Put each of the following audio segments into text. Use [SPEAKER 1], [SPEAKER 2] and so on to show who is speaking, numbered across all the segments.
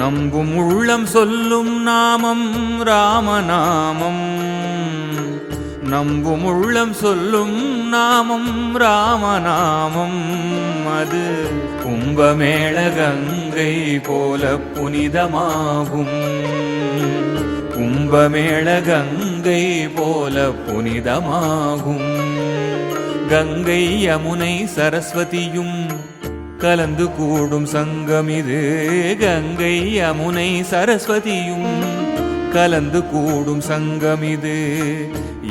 [SPEAKER 1] நம்பும் உள்ளம் சொல்லும் நாமம் ராமநாமம். நம்பும் உள்ளம் சொல்லும் நாமம் ராமநாமம். அது கும்பமேள கங்கை போல புனிதமாகும். கும்பமேள கங்கை போல புனிதமாகும். கங்கை யமுனை சரஸ்வதியும் கலந்து கூடும் சங்கம் இது. கங்கை யமுனை சரஸ்வதியும் கலந்து கூடும் சங்கம் இது.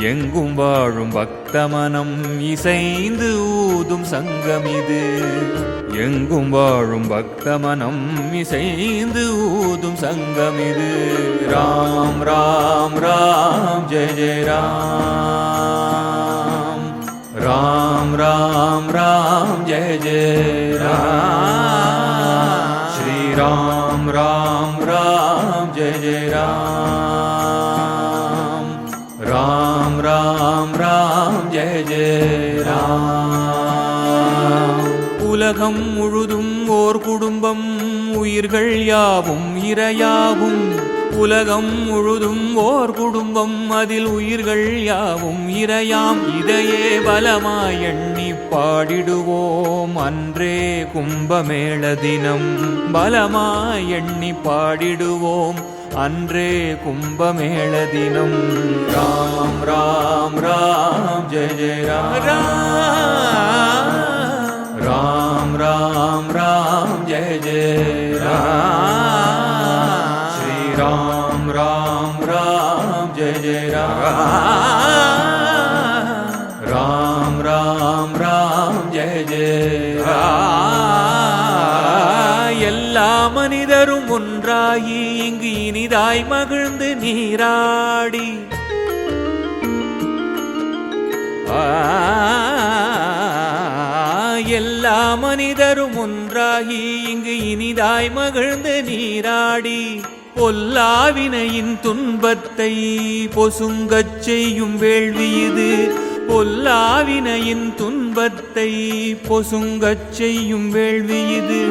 [SPEAKER 1] எங்கும் வாழும் பக்தமனம் இசைந்து ஊதும் சங்கம் இது. எங்கும் வாழும் பக்தமனம் இசைந்து ஊதும் சங்கம் இது. ராம் ராம் ராம் ஜெய ஜெய ராம். ராம் ராம் ராம் ஜெய ஜெய ராம். ஸ்ரீ ராம் ராம் ராம் ஜெய ஜெய ராம். ராம் ராம் ராம் ஜெய ஜெய ராம். உலகம் முழுதும் ஓர் குடும்பம், உயிர்கள் யாவும் இரையாகும். உலகம் முழுதும் ஓர் குடும்பம், அதில் உயிர்கள் யாவும் இரையாம். இதையே பலமாய் எண்ணி பாடிடுவோம் அன்றே கும்பமேள தினம். பலமாய் எண்ணி பாடிடுவோம் அன்றே கும்பமேள தினம். ராம் ராம் ராம் ஜெய ஜெய ராம். ராம் ராம் ராம் ஜெய ஜெய ராம். ஸ்ரீ ராம் ராம் ராம் ஜெய ஜெய ராம். ராம் ராம் ராம் ஜெய ஜெய ராம். எல்லா மனிதரும் ஒன்றாகி இங்கு இனிதாய் மகிழ்ந்து நீராடி எல்லா மனிதரும் ஒன்றாகி இங்கு இனிதாய் மகிழ்ந்து நீராடி பொல்லாவினையின் துன்பத்தை பொசுங்கச் செய்யும் வேள்வி இது. பொல்லாவினையின் துன்பத்தை பொசுங்கச் செய்யும் வேள்வி இது.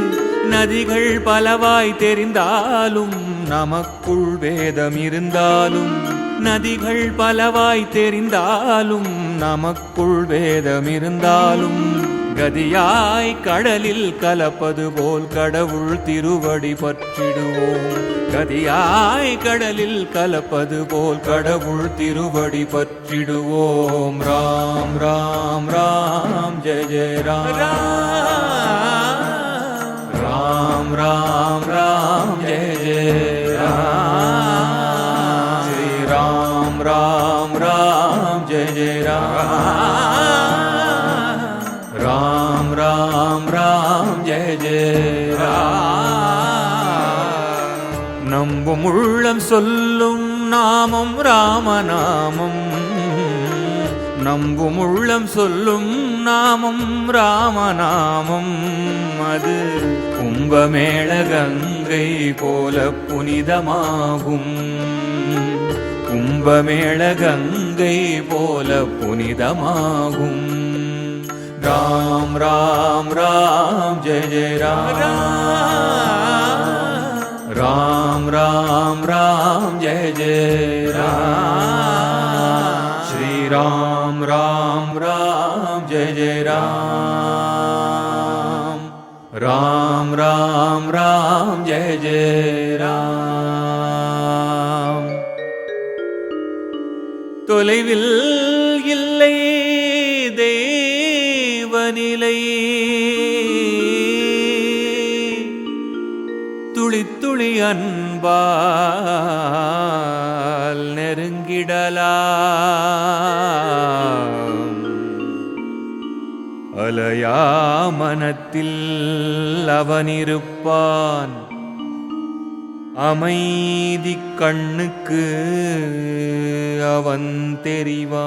[SPEAKER 1] நதிகள் பலவாய் தெரிந்தாலும் நமக்குள் வேதம் இருந்தாலும். நதிகள் பலவாய் தெரிந்தாலும் நமக்குள் வேதம் இருந்தாலும். கதியாய் கடலில் கலப்பது போல் கடவுள் திருவடி பற்றிடுவோம். கதியாய் கடலில் கலப்பது போல் கடவுள் திருவடி பற்றிடுவோம். ராம் ராம் ராம் ஜெய ஜெய ராம். ராம் ராம் ராம் ஜெய ஜெய ராம். ஸ்ரீ ராம் ராம் ராம் ஜெய ஜெய ராம். ராம் ராம் ராம் ஜெய ஜெய ராம். நம்பும் உள்ளம் சொல்லும் நாமம் ராமநாமம். நம்பும் உள்ளம் சொல்லும் நாமம் ராமநாமம். அது கும்பமேள கங்கை போல புனிதமாகும். கும்பமேள கங்கை போல புனிதமாகும். ராம் ராம் ராம் ஜெய ஜெய ராம். ராம் ராம் ராம் ஜெய ஜெய ராம். ஸ்ரீ ராம் ராம் ராம் ஜெய ஜெய ராம். ராம் ராம் ராம் ஜெய ஜெய ராம். தொலைவில் இல்லை தேவநிலை, துளி துளி அன்பால் நெருங்கிடலாம். அலையா மனத்தில் அவனிருப்பான். அமைதி கண்ணுக்கு அவன் தெரிவான்.